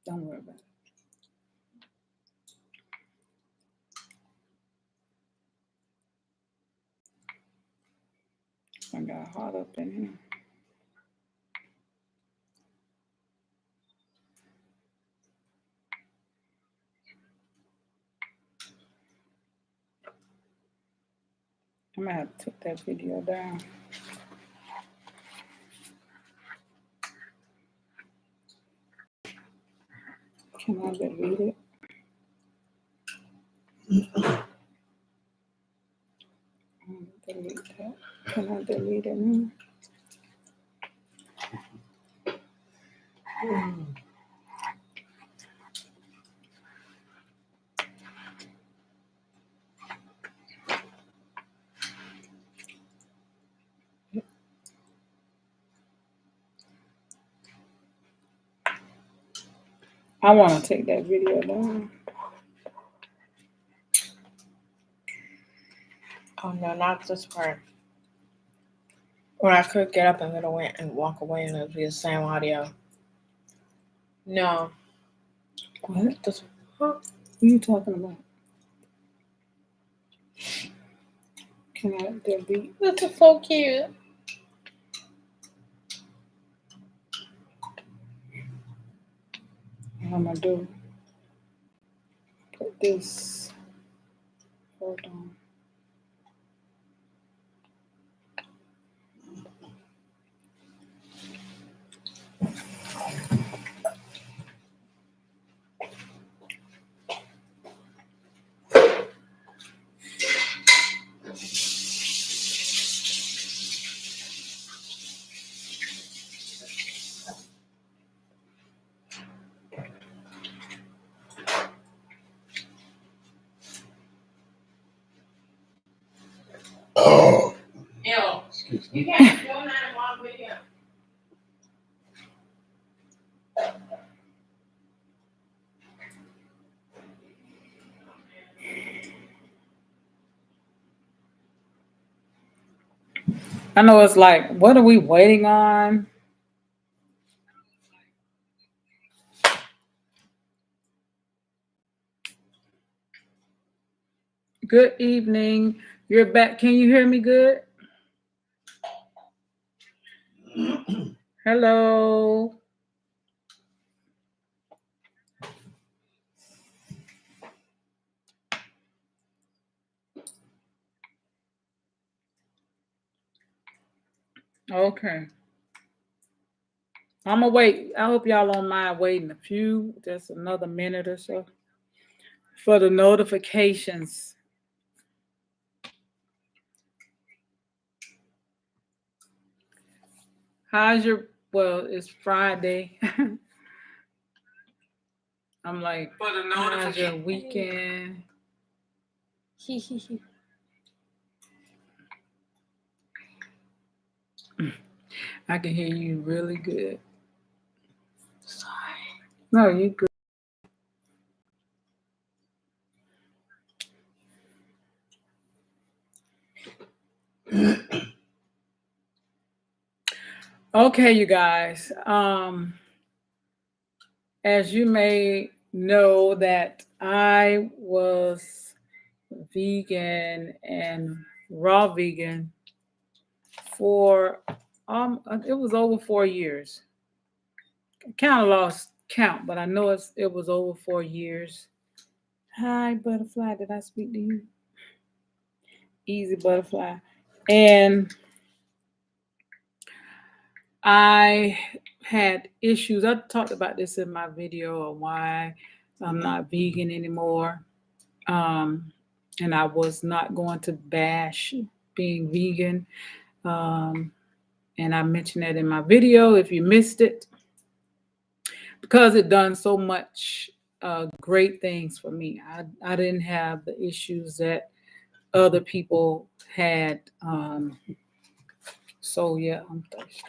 Don't worry about it. I got hot up in here. I'm gonna have to take that video down. Can I delete it? Delete that. Can I delete it now? I want to take that video down. Oh no, not this part. When I could get up and get away and walk away and it would be the same audio. No. What? This, What are you talking about? Can I delete? this is so cute. What I'm gonna do? Put this. Hold on. Ew. You can't do that in one video. I know it's like, what are we waiting on? Good evening. You're back. Can you hear me good? Hello. Okay. I'm gonna wait. I hope y'all don't mind waiting just another minute or so for the notifications. It's Friday. I'm like, how's your weekend? I can hear you really good. Sorry. No, you good. Okay, you guys. As you may know that I was vegan and raw vegan for it was over 4 years. I kind of lost count, but I know it was over 4 years. Hi, butterfly. Did I speak to you? Easy butterfly. And I had issues. I talked about this in my video of why I'm not vegan anymore. And I was not going to bash being vegan. And I mentioned that in my video if you missed it, because it done so much great things for me. I didn't have the issues that other people had. So yeah, I'm thirsty.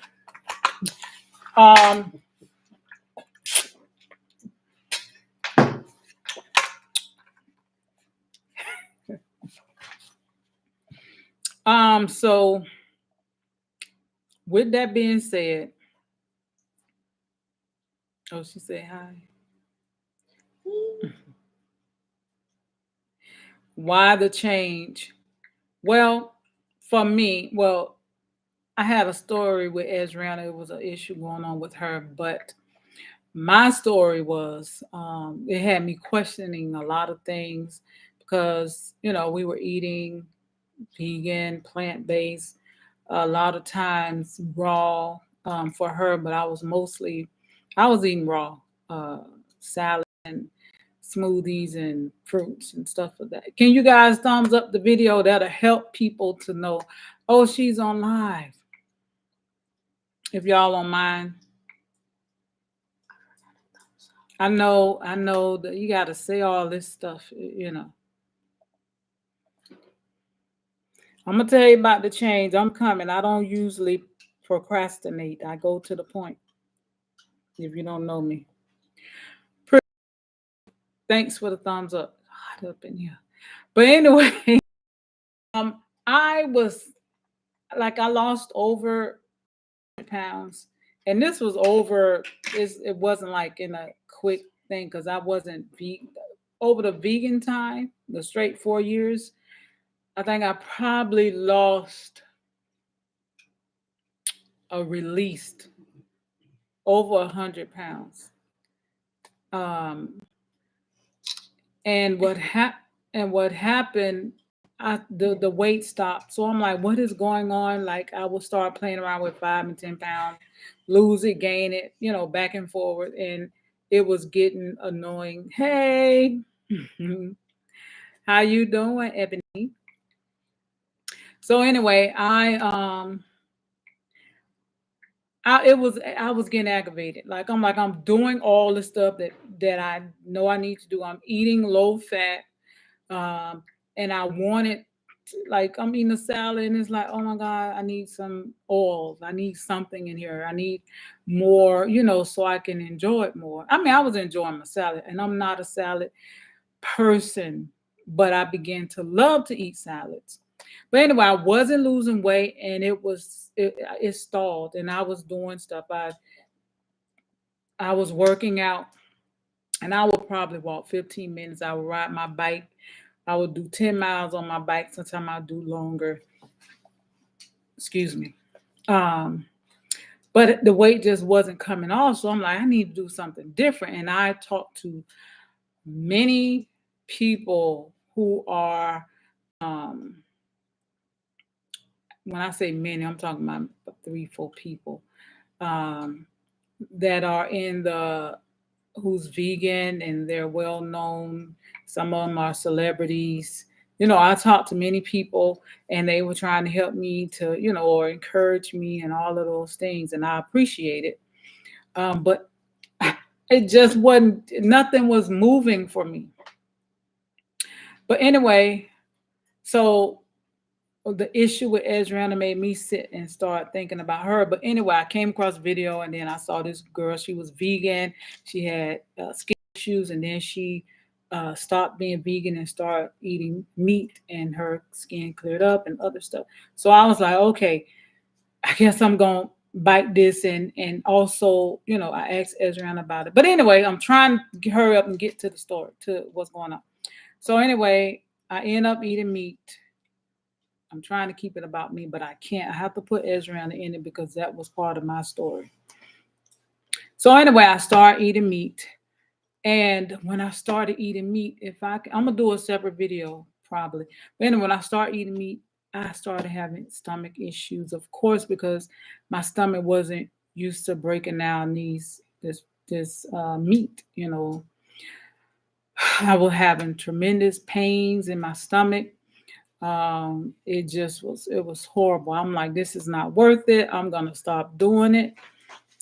So with that being said, oh, she said hi. Why the change? Well, for me, well, I had a story with Ezriana. It was an issue going on with her, but my story was it had me questioning a lot of things because we were eating vegan, plant-based, a lot of times raw for her, but I was eating raw salad and smoothies and fruits and stuff like that. Can you guys thumbs up the video? That'll help people to know, oh, she's on live. If y'all don't mind. I know that you got to say all this stuff. I'm going to tell you about the change. I'm coming. I don't usually procrastinate. I go to the point. If you don't know me. Thanks for the thumbs up. Hot up in here. But anyway, I was I lost over pounds. And this was it wasn't like in a quick thing because I wasn't vegan. Over the vegan time, the straight 4 years, I think I probably lost released over 100 pounds. And what happened, the weight stopped. So I'm like, what is going on? Like I will start playing around with 5 and 10 pounds, lose it, gain it, back and forward. And it was getting annoying. Hey, how you doing, Ebony? So anyway, I was getting aggravated. Like I'm doing all the stuff that I know I need to do. I'm eating low fat, and I wanted I'm eating a salad and it's like, oh my God, I need some oils. I need something in here. I need more, so I can enjoy it more. I mean, I was enjoying my salad, and I'm not a salad person, but I began to love to eat salads. But anyway, I wasn't losing weight, and it stalled, and I was doing stuff. I was working out, and I would probably walk 15 minutes. I would ride my bike. I would do 10 miles on my bike. Sometimes I'll do longer. Excuse me. But the weight just wasn't coming off. So I'm like, I need to do something different. And I talked to many people who are, when I say many, I'm talking about 3, 4 people that are who's vegan and they're well known. Some of them are celebrities. I talked to many people and they were trying to help me to, or encourage me and all of those things. And I appreciate it. But it just nothing was moving for me. But anyway, so the issue with Ezriana made me sit and start thinking about her. But anyway, I came across a video and then I saw this girl. She was vegan. She had skin issues, and then she stopped being vegan and started eating meat, and her skin cleared up and other stuff. So I was like, okay, I guess I'm going to bite this. And also, I asked Ezriana about it. But anyway, I'm trying to hurry up and get to the story, to what's going on. So anyway, I end up eating meat. I'm trying to keep it about me, but I can't. I have to put Ezriana in it because that was part of my story. So anyway, I started eating meat. And when I started eating meat, I'm going to do a separate video probably. But anyway, when I started eating meat, I started having stomach issues, of course, because my stomach wasn't used to breaking down this meat, I was having tremendous pains in my stomach. It was horrible. I'm like, this is not worth it. I'm gonna stop doing it.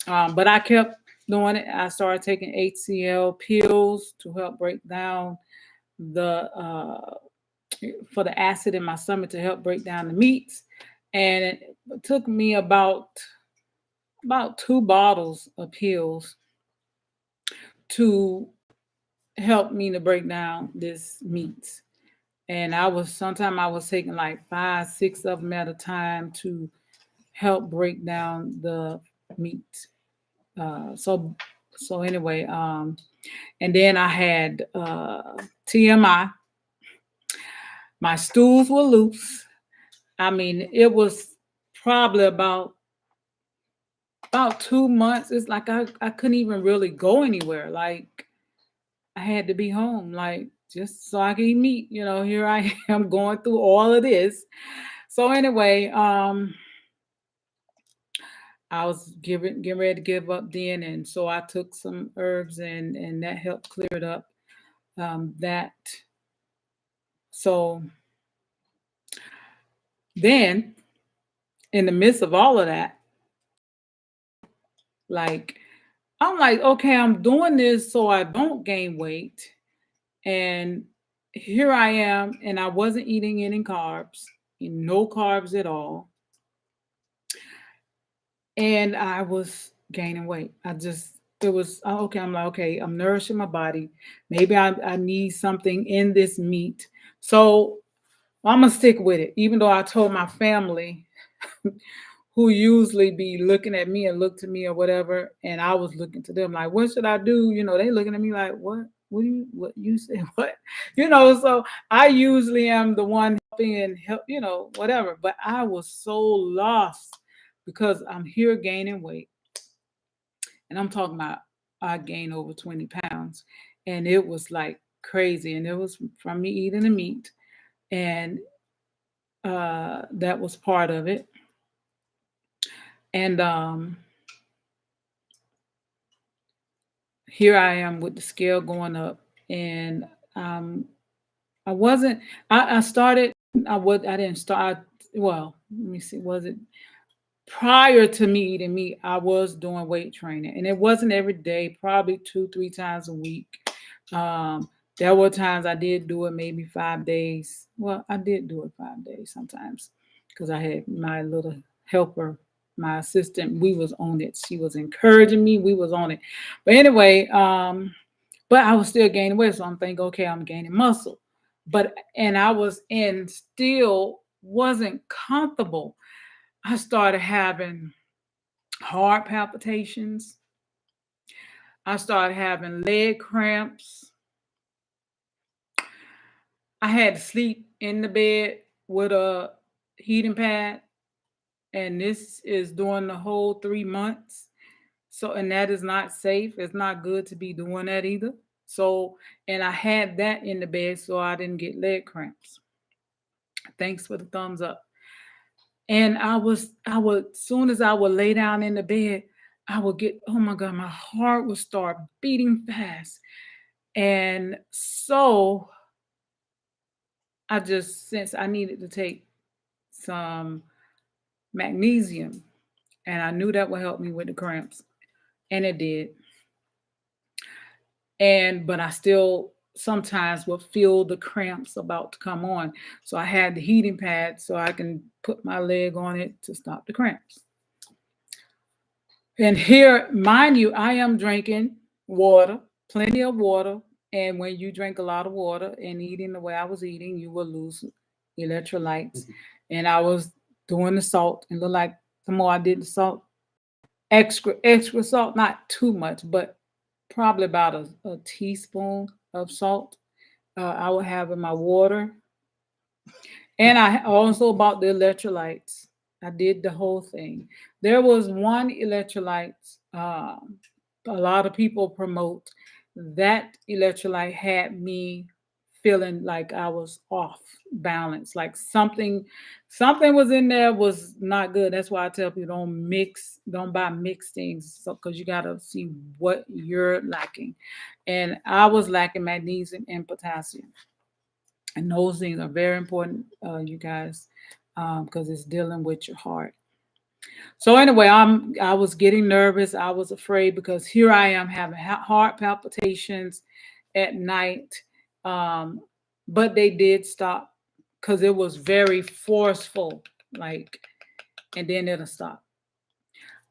But I kept doing it. I started taking HCL pills to help break down for the acid in my stomach, to help break down the meats. And it took me about 2 bottles of pills to help me to break down this meats. And sometimes I was taking like 5, 6 of them at a time to help break down the meat. So anyway, and then I had TMI. My stools were loose. I mean, it was probably about 2 months. It's like I couldn't even really go anywhere. Like I had to be home, like just so I could eat meat. Here I am going through all of this. So anyway, I was getting ready to give up then, and so I took some herbs and that helped clear it up. That so then in the midst of all of that, like I'm like, okay, I'm doing this so I don't gain weight. And here I am, and I wasn't eating any carbs, no carbs at all. And I was gaining weight. It was okay. I'm like, okay, I'm nourishing my body. Maybe I need something in this meat. So I'm gonna stick with it, even though I told my family who usually be looking at me and look to me or whatever, and I was looking to them like, what should I do? They looking at me like, what you said, what? So I usually am the one helping and help, whatever. But I was so lost because I'm here gaining weight. And I'm talking about I gained over 20 pounds. And it was like crazy. And it was from me eating the meat. And that was part of it. And here I am with the scale going up. And I wasn't, I started, I didn't start, well, let me see, was it prior to me eating meat, I was doing weight training, and it wasn't every day, probably 2, 3 times a week. There were times I did do it maybe 5 days. Well, I did do it 5 days sometimes because I had my little helper, my assistant. We was on it. She was encouraging me. We was on it. But anyway, but I was still gaining weight, so I'm thinking, okay, I'm gaining muscle. And I was in still wasn't comfortable. I started having heart palpitations. I started having leg cramps. I had to sleep in the bed with a heating pad, and this is during the whole 3 months. So, and that is not safe. It's not good to be doing that either. So, and I had that in the bed so I didn't get leg cramps. Thanks for the thumbs up. And I would, soon as I would lay down in the bed, I would get, oh my God, my heart would start beating fast. And so I just, since I needed to take some magnesium, and I knew that would help me with the cramps, and it did. But I still sometimes would feel the cramps about to come on. So I had the heating pad so I can put my leg on it to stop the cramps. And here, mind you, I am drinking water, plenty of water. And when you drink a lot of water and eating the way I was eating, you will lose electrolytes. And I was doing the salt, and look like the more I did the salt, extra salt, not too much, but probably about a teaspoon of salt I would have in my water. And I also bought the electrolytes. I did the whole thing. There was one electrolyte a lot of people promote. That electrolyte had me feeling like I was off balance, like something was in there was not good. That's why I tell people don't buy mixed things, so because you got to see what you're lacking. And I was lacking magnesium and potassium. And those things are very important, you guys, because it's dealing with your heart. So anyway, I was getting nervous. I was afraid because here I am having heart palpitations at night, but they did stop because it was very forceful, like, and then it'll stop.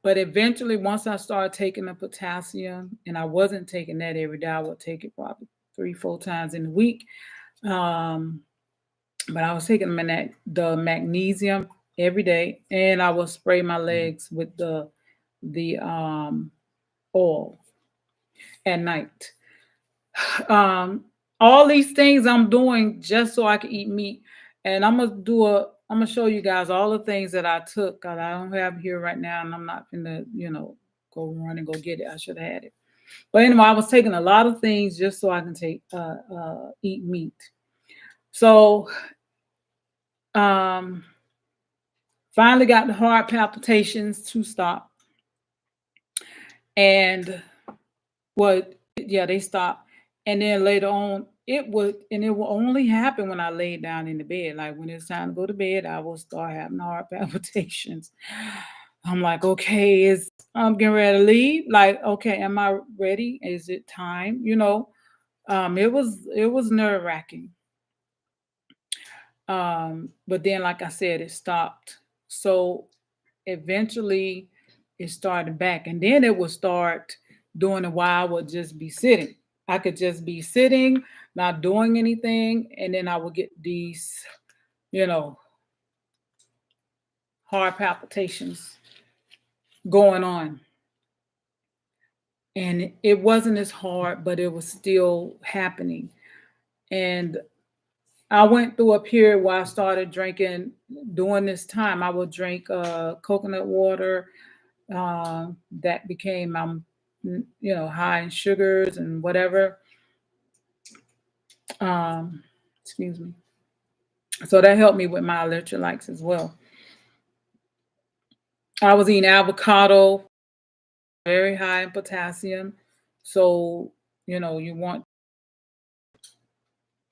But eventually, once I started taking the potassium, and I wasn't taking that every day, I would take it probably 3, 4 times in a week. But I was taking the magnesium every day, and I would spray my legs with the oil at night. All these things I'm doing just so I can eat meat. And I'm gonna show you guys all the things that I took. 'Cause I don't have it here right now, and I'm not gonna, go run and go get it. I should have had it. But anyway, I was taking a lot of things just so I can eat meat. So um finally got the heart palpitations to stop. And yeah, they stopped. And then later on, it will only happen when I laid down in the bed. Like when it's time to go to bed, I will start having heart palpitations. I'm like, okay, I'm getting ready to leave. Like, okay, am I ready? Is it time? It was nerve wracking. But then, like I said, it stopped. So eventually it started back. And then it would start during a while, I would just be sitting. I could just be sitting, not doing anything. And then I would get these, you know, heart palpitations going on. And it wasn't as hard, but it was still happening. And I went through a period where I started drinking during this time. I would drink coconut water. That became high in sugars and whatever. Um, excuse me. So that helped me with my electrolytes as well. I was eating avocado, very high in potassium. So you want to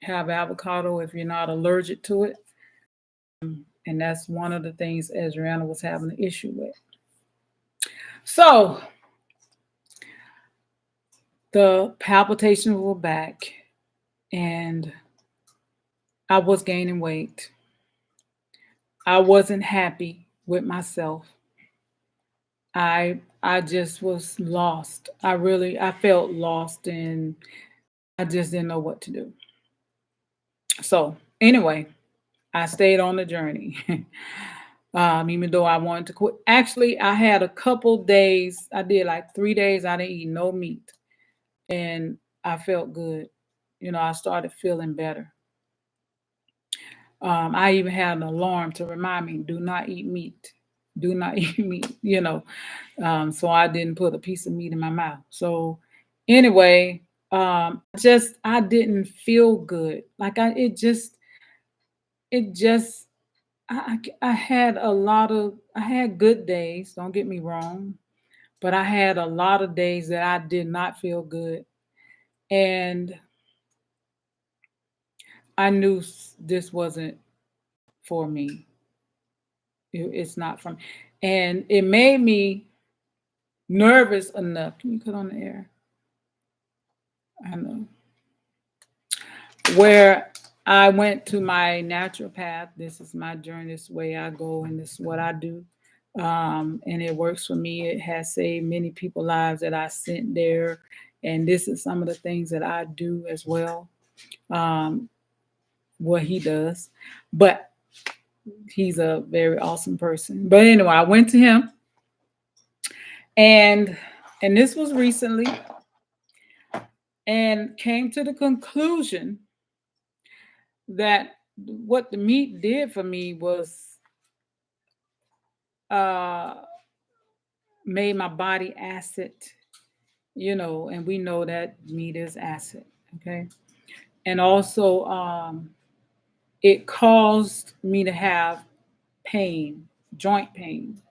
have avocado if you're not allergic to it. And that's one of the things Adriana was having an issue with. So the palpitations were back and I was gaining weight. I wasn't happy with myself. I just was lost. I felt lost and I just didn't know what to do. So anyway, I stayed on the journey. Even though I wanted to quit. Actually, I had a couple days, I did like 3 days, I didn't eat no meat. And I felt good. I started feeling better. I even had an alarm to remind me, do not eat meat. Do not eat meat. So I didn't put a piece of meat in my mouth. So anyway, I didn't feel good. Like it just, I had I had good days, don't get me wrong, but I had a lot of days that I did not feel good. And I knew this wasn't for me. It's not from, and it made me nervous enough. Can you cut on the air? I know. Where I went to my naturopath. This is my journey. This way I go, and this is what I do. And it works for me. It has saved many people's lives that I sent there. And this is some of the things that I do as well. What he does. But he's a very awesome person. But anyway, I went to him and this was recently and came to the conclusion that what the meat did for me was made my body acid, and we know that meat is acid, okay? And also it caused me to have pain, joint pain.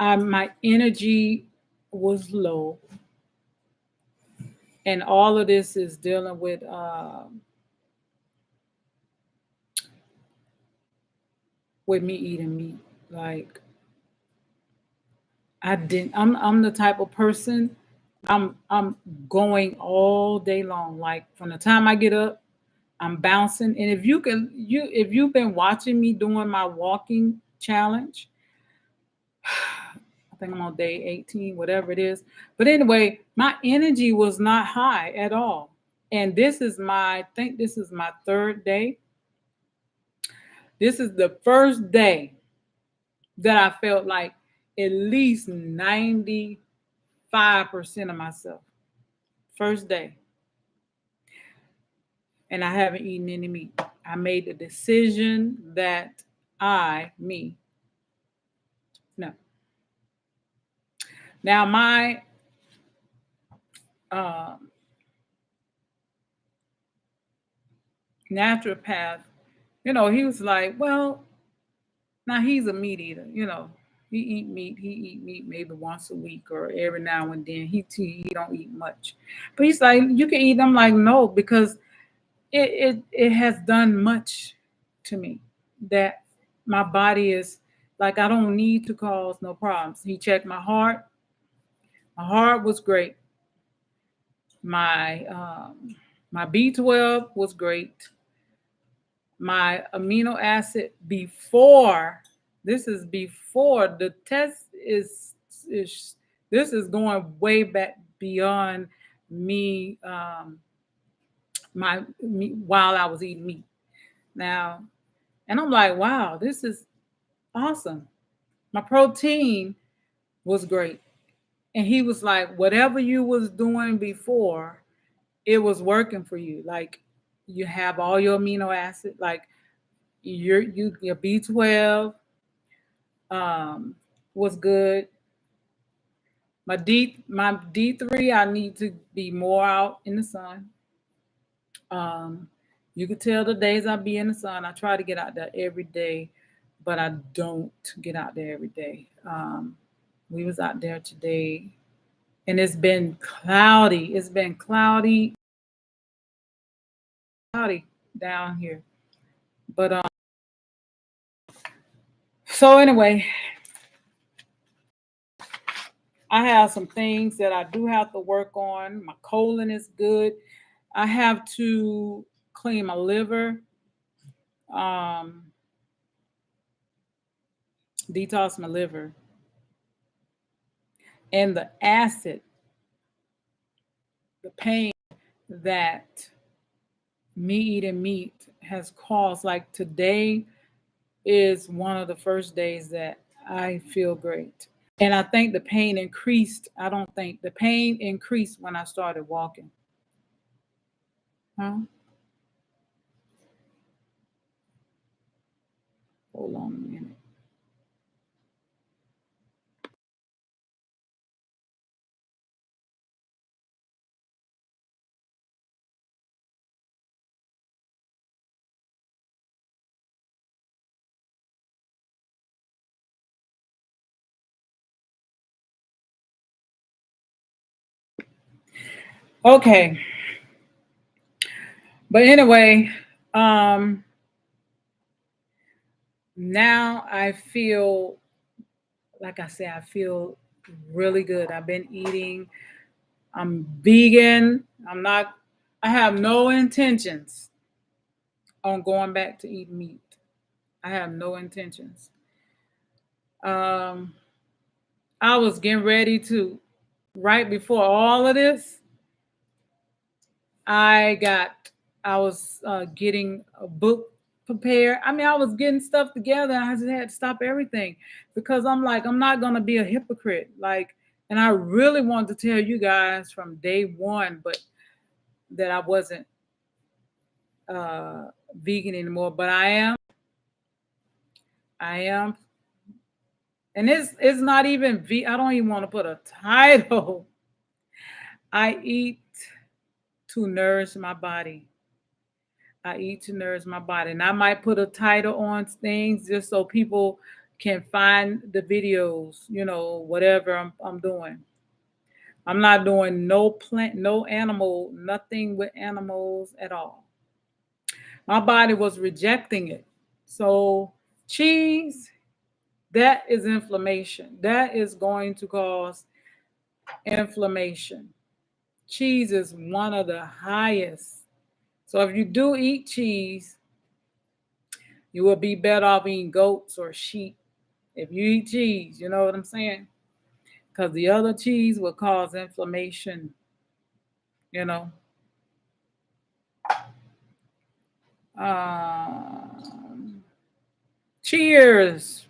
My energy was low, and all of this is dealing with me eating meat. Like I'm the type of person, I'm going all day long. Like from the time I get up, I'm bouncing. And if you've been watching me doing my walking challenge, I think I'm on day 18, whatever it is. But anyway, my energy was not high at all. And I think this is my third day. This is the first day that I felt like at least 95% of myself. First day. And I haven't eaten any meat. I made the decision that me. No. Now my naturopath, he was like, well, now he's a meat eater, He eat meat. He eat meat maybe once a week or every now and then. He don't eat much, but he's like, you can eat. I'm like, no, because it has done much to me that my body is like, I don't need to cause no problems. He checked my heart. My heart was great. My B12 was great. My amino acid before, this is before the test is this is going way back beyond me, while I was eating meat now. And I'm like, wow, this is awesome. My protein was great. And he was like, whatever you was doing before, it was working for you. Like, you have all your amino acid, like your B12 was good. My D3, I need to be more out in the sun. You could tell the days I be in the sun. I try to get out there every day, but I don't get out there every day. We was out there today, and it's been cloudy. It's been cloudy down here. But so anyway, I have some things that I do have to work on. My colon is good. I have to clean my liver, detox my liver, and the acid, the pain that me eating meat has caused. Like, today is one of the first days that I feel great. And I think the pain increased. I don't think the pain increased when I started walking. Huh? Hold on a minute. Okay. But anyway, now I feel, like I said, I feel really good. I've been eating. I'm vegan. I have no intentions on going back to eat meat. I have no intentions. Um, I was getting ready to, right before all of this, I was getting a book prepared. I mean, I was getting stuff together, and I just had to stop everything because I'm like, I'm not gonna be a hypocrite. Like, and I really wanted to tell you guys from day one, but that I wasn't vegan anymore. But I am. I am, and it's not even I don't even want to put a title. I eat to nourish my body. I eat to nourish my body. And I might put a title on things just so people can find the videos, whatever I'm doing. I'm not doing no plant, no animal, nothing with animals at all. My body was rejecting it. So, cheese, that is inflammation. That is going to cause inflammation. Cheese is one of the highest. So if you do eat cheese, you will be better off eating goats or sheep if you eat cheese. You know what I'm saying? Because the other cheese will cause inflammation, you know. Cheers.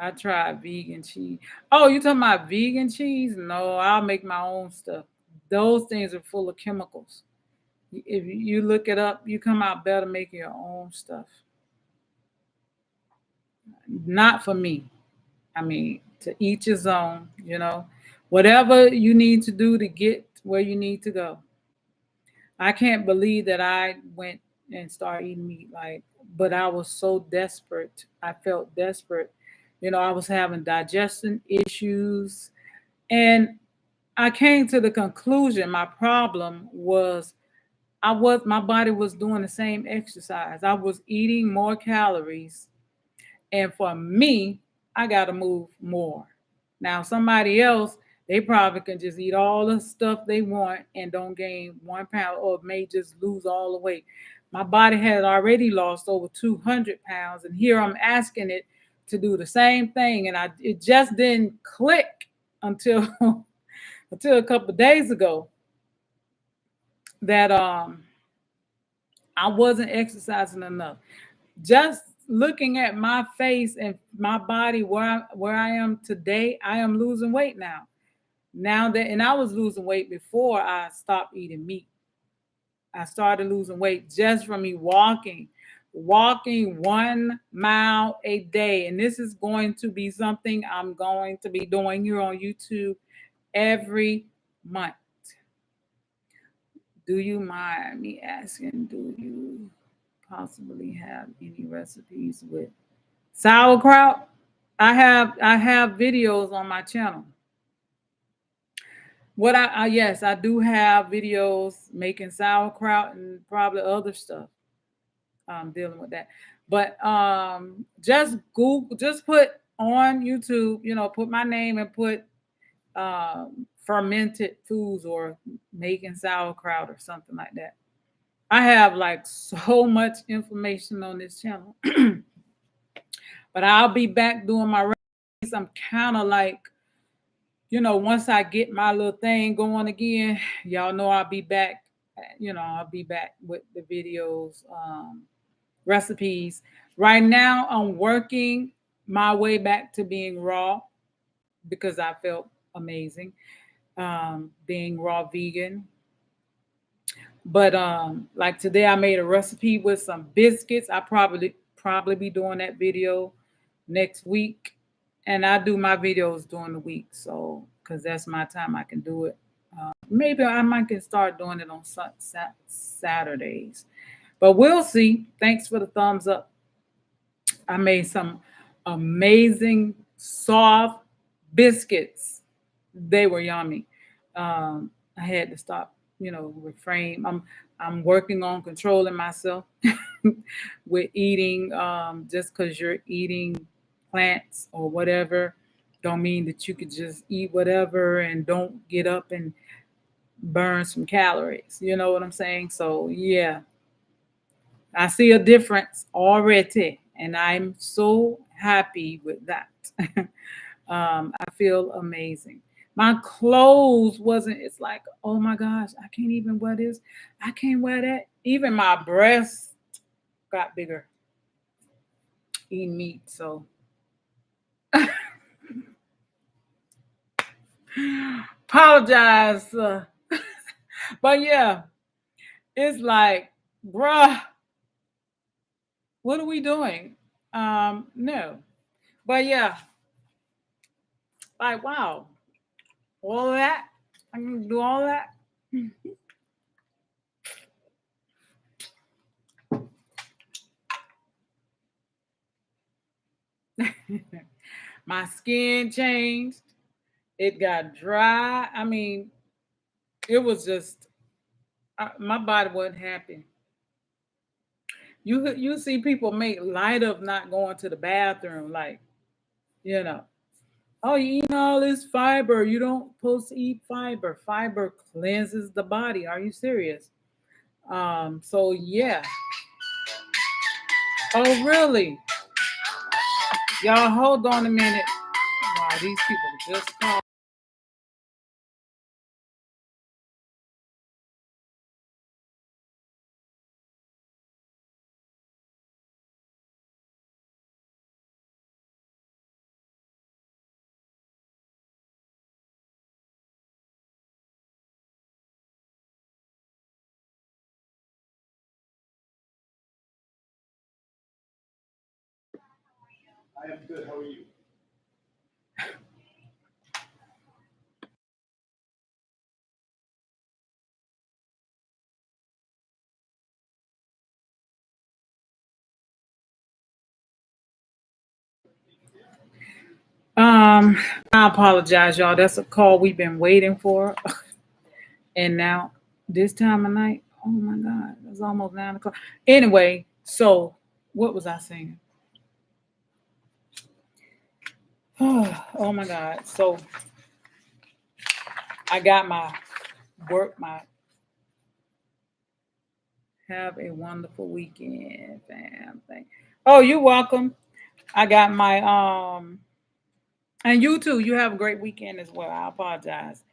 I tried vegan cheese. Oh, you talking about vegan cheese? No, I'll make my own stuff. Those things are full of chemicals. If you look it up, you come out better making your own stuff. Not for me. I mean, to each his own, you know. Whatever you need to do to get where you need to go. I can't believe that I went and started eating meat, like, but I was so desperate. I felt desperate. You know, I was having digestion issues. And I came to the conclusion my problem was my body was doing the same exercise. I was eating more calories, and for me, I got to move more. Now, somebody else, they probably can just eat all the stuff they want and don't gain 1 pound or may just lose all the weight. My body had already lost over 200 pounds, and here I'm asking it to do the same thing. And it just didn't click until until a couple of days ago that I wasn't exercising enough. Just looking at my face and my body where I am today, I am losing weight now. Now that and I was losing weight before I stopped eating meat. I started losing weight just from me walking 1 mile a day. And this is going to be something I'm going to be doing here on YouTube every month. Do you mind me asking, do you possibly have any recipes with sauerkraut? I have videos on my channel. What I yes, I do have videos making sauerkraut and probably other stuff dealing with that. But just Google, just put on YouTube, you know, put my name and put fermented foods or making sauerkraut or something like that. I have like so much information on this channel. But I'll be back doing my recipes. I'm kind of like, you know, once I get my little thing going again, y'all know I'll be back. You know, I'll be back with the videos, recipes. Right now, I'm working my way back to being raw because I felt amazing being raw vegan. But like today, I made a recipe with some biscuits. I probably be doing that video next week, and I do my videos during the week, so because that's my time, I can do it. Maybe I might can start doing it on Saturdays, but we'll see. Thanks for the thumbs up. I made some amazing soft biscuits. They were yummy. I had to stop, you know, refrain. I'm working on controlling myself with eating. Just because you're eating plants or whatever, don't mean that you could just eat whatever and don't get up and burn some calories. You know what I'm saying? So yeah, I see a difference already, and I'm so happy with that. I feel amazing. My clothes wasn't, it's like, oh my gosh, I can't even wear this. I can't wear that. Even my breasts got bigger eating meat. So apologize. But yeah, it's like, bruh, what are we doing? No. But yeah, like, wow, all that. I can do all that. My skin changed. It got dry. I mean, it was just my body wasn't happy. You see people make light of not going to the bathroom, like, you know, oh, you eat all this fiber. You don't supposed to eat fiber. Fiber cleanses the body. Are you serious? So yeah. Oh really? Y'all hold on a minute. Wow, these people just called. I am good. How are you? I apologize, y'all. That's a call we've been waiting for. And now this time of night, oh my God, it's almost 9 o'clock. Anyway, so what was I saying? Oh my God. So I got my work, my have a wonderful weekend, fam. Oh, you're welcome. I got my and you too. You have a great weekend as well. I apologize.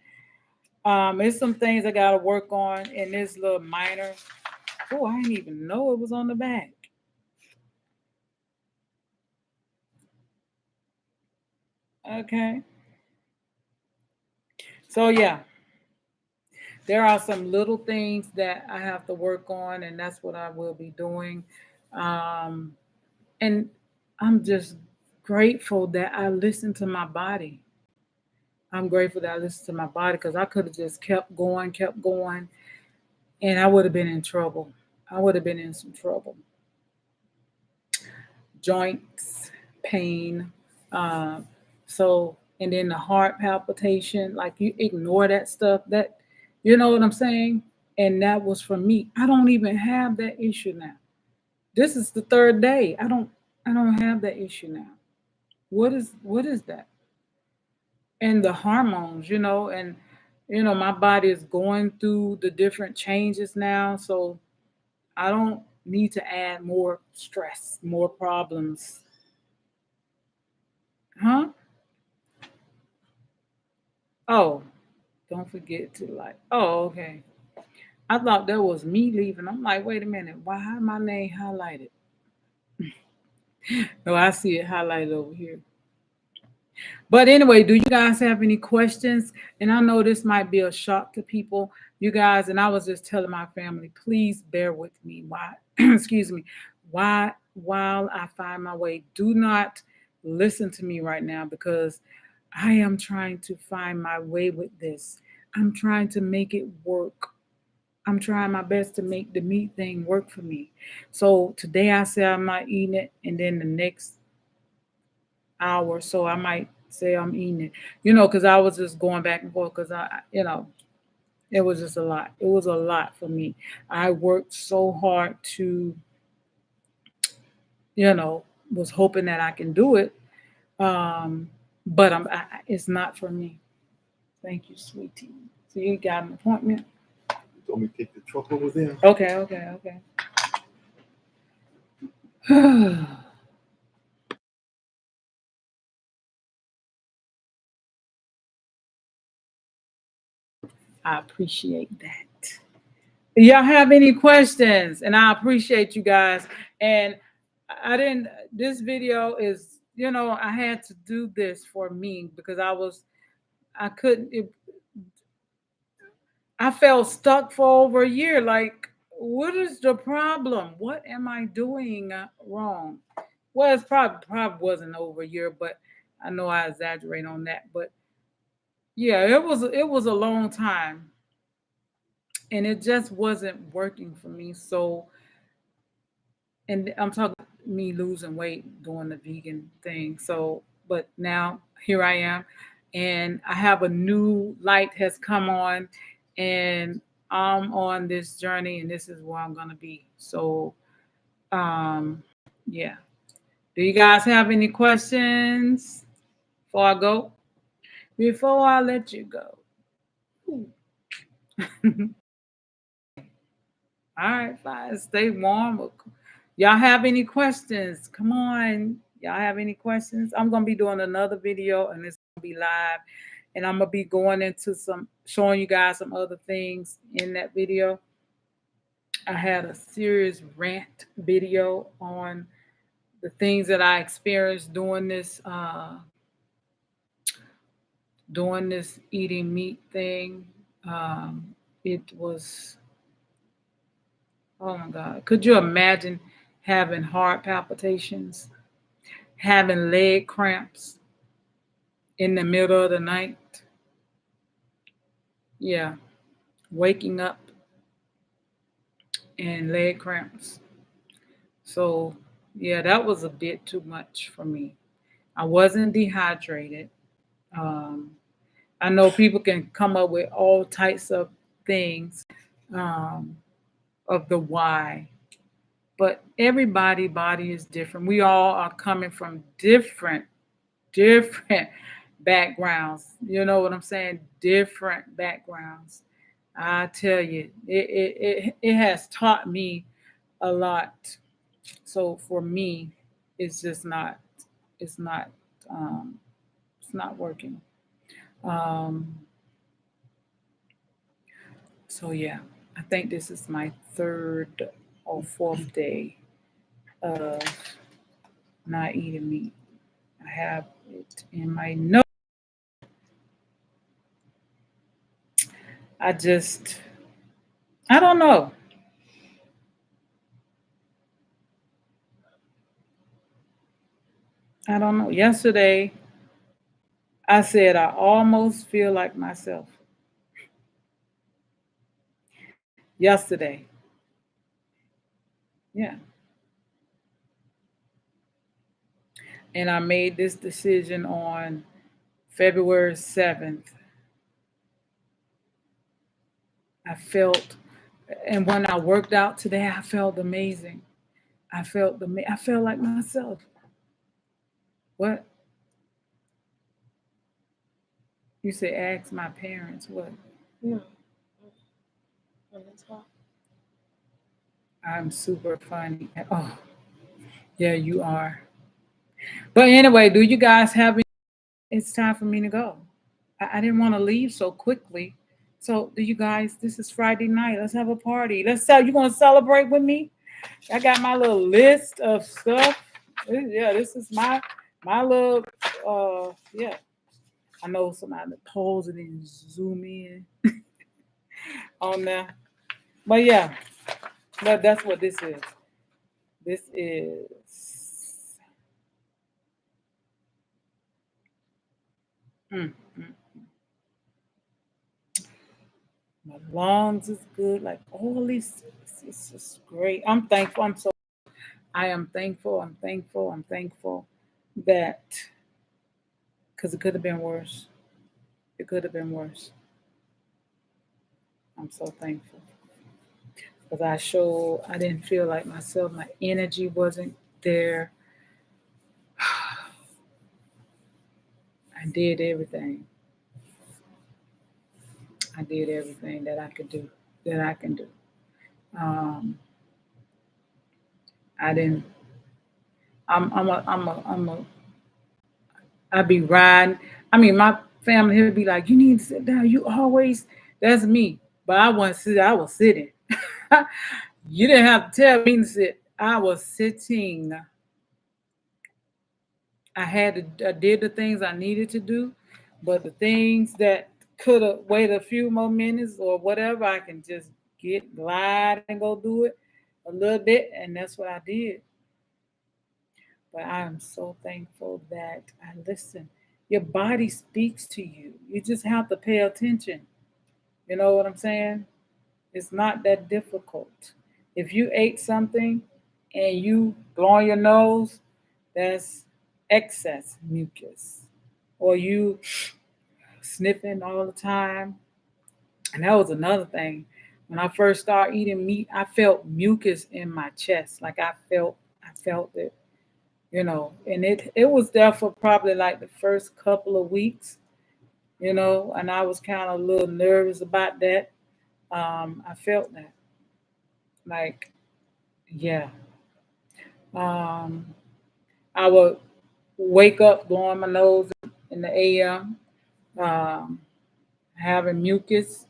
It's some things I gotta work on in this little minor. Oh, I didn't even know it was on the back. Okay. So yeah, there are some little things that I have to work on, and that's what I will be doing. Um, and I'm just grateful that I listened to my body. I'm grateful that I listened to my body because I could have just kept going, and I would have been in trouble. I would have been in some trouble. Joints, pain. Uh, and then the heart palpitation, like you ignore that stuff. That, you know what I'm saying? And that was for me. I don't even have that issue now. This is the third day. I don't have that issue now. What is that? And the hormones, and my body is going through the different changes now, so I don't need to add more stress, more problems. Huh? Oh, don't forget to like. Oh, okay. I thought that was me leaving. I'm like, wait a minute. Why my name highlighted? No, I see it highlighted over here. But anyway, do you guys have any questions? And I know this might be a shock to people, you guys. And I was just telling my family, please bear with me. Why? Excuse me. Why? While I find my way, do not listen to me right now because I am trying to find my way with this. I'm trying to make it work. I'm trying my best to make the meat thing work for me. So today I say I'm not eating it, and then the next hour, so I might say I'm eating it, because I was just going back and forth because it was just a lot. It was a lot for me. I worked so hard to, was hoping that I can do it, but it's not for me. Thank you, sweetie. So you got an appointment? You told me to take the truck over there. Okay, okay. I appreciate that. Y'all have any questions? And I appreciate you guys. And I didn't, this video is, I had to do this for me because I couldn't, I felt stuck for over a year. Like, what is the problem? What am I doing wrong? Well, it's probably wasn't over a year, but I know I exaggerate on that. But yeah, it was a long time, and it just wasn't working for me. So, and I'm talking me losing weight doing the vegan thing. So, but now here I am, and I have a new light has come on, and I'm on this journey, and this is where I'm gonna be. So, yeah. Do you guys have any questions before I go? Before I let you go. Ooh. All right, fine. Stay warm. Y'all have any questions? Come on. Y'all have any questions? I'm gonna be doing another video and it's gonna be live. And I'm gonna be going into showing you guys some other things in that video. I had a serious rant video on the things that I experienced doing this eating meat thing. It was, oh my God. Could you imagine having heart palpitations? having leg cramps in the middle of the night. Yeah, waking up and leg cramps. So, yeah, that was a bit too much for me. I wasn't dehydrated. Um, I know people can come up with all types of things um, of the why, but everybody body is different. We all are coming from different backgrounds. You know what I'm saying? Different backgrounds. I tell you, it has taught me a lot. So for me, it's just not, it's not, um, it's not working. Um, so yeah, I think this is my third or fourth day of not eating meat. I have it in my note. I just, I don't know. I don't know. Yesterday, I said I almost feel like myself. Yesterday, yeah. And I made this decision on February 7th. I felt, and when I worked out today, I felt amazing. I felt like myself. What? You say ask my parents what? No. Let me talk. I'm super funny. Oh, yeah, you are. But anyway, do you guys have any? It's time for me to go. I didn't want to leave so quickly. So, do you guys? This is Friday night. Let's have a party. Let's sell. You want to celebrate with me? I got my little list of stuff. Yeah, this is my little. Yeah. I know somebody pose it and zoom in on there, but yeah, that's what this is. This is. Mm, mm. My lungs is good. Like all these, it's just great. I'm thankful. I am thankful. I'm thankful. I'm thankful that because it could have been worse. It could have been worse. I'm so thankful because I didn't feel like myself. My energy wasn't there. I did everything. I did everything that I could do. That I can do. Um, I didn't. I be riding. I mean, my family he'll be like, "You need to sit down. You always." That's me. But I wasn't sitting. I was sitting. You didn't have to tell me to sit. I was sitting. I did the things I needed to do, but the things that could have waited a few more minutes or whatever, I can just get glide and go do it a little bit, and that's what I did. But I am so thankful that I listen. Your body speaks to you. You just have to pay attention. You know what I'm saying? It's not that difficult. If you ate something and you blow on your nose, that's excess mucus. Or you sniffing all the time. And that was another thing. When I first started eating meat, I felt mucus in my chest. Like I felt it, and it was there for probably like the first couple of weeks, and I was kind of a little nervous about that. I felt that. Like, yeah. Um, I would wake up blowing my nose in the AM, um, having mucus,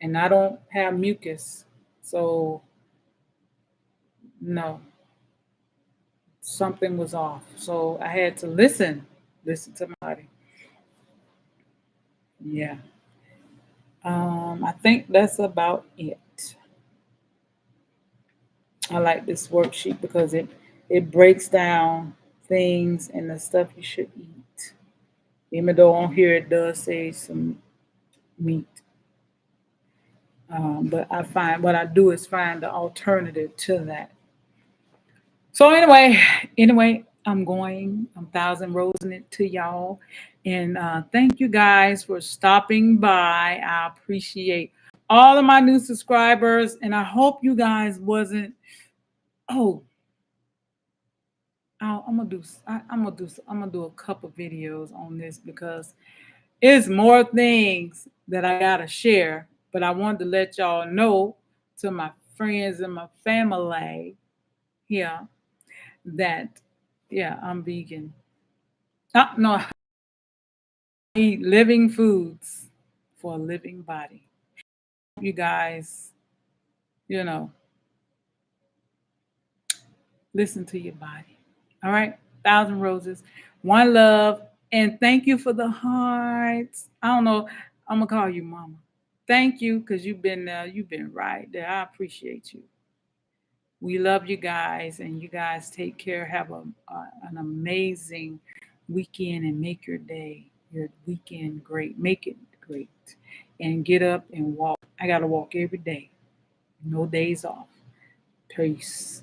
and I don't have mucus. So, no, something was off. So I had to listen to my body. Yeah. I think that's about it. I like this worksheet because it breaks down things and the stuff you should eat. Even though on here it does say some meat. But I find what I do is find the alternative to that. So anyway, I'm thousand rosing it to y'all. And thank you guys for stopping by. I appreciate all of my new subscribers. And I hope you guys wasn't, oh, I'm gonna do a couple videos on this because it's more things that I gotta share. But I wanted to let y'all know, to my friends and my family here, that yeah, I'm vegan. No, I eat living foods for a living body. You guys, you know, listen to your body. All right, thousand roses, one love, and thank you for the hearts. I don't know. I'm gonna call you mama. Thank you because you've been there. You've been right there. I appreciate you. We love you guys, and you guys take care. Have an amazing weekend and make your weekend great. Make it great. And get up and walk. I got to walk every day. No days off. Peace.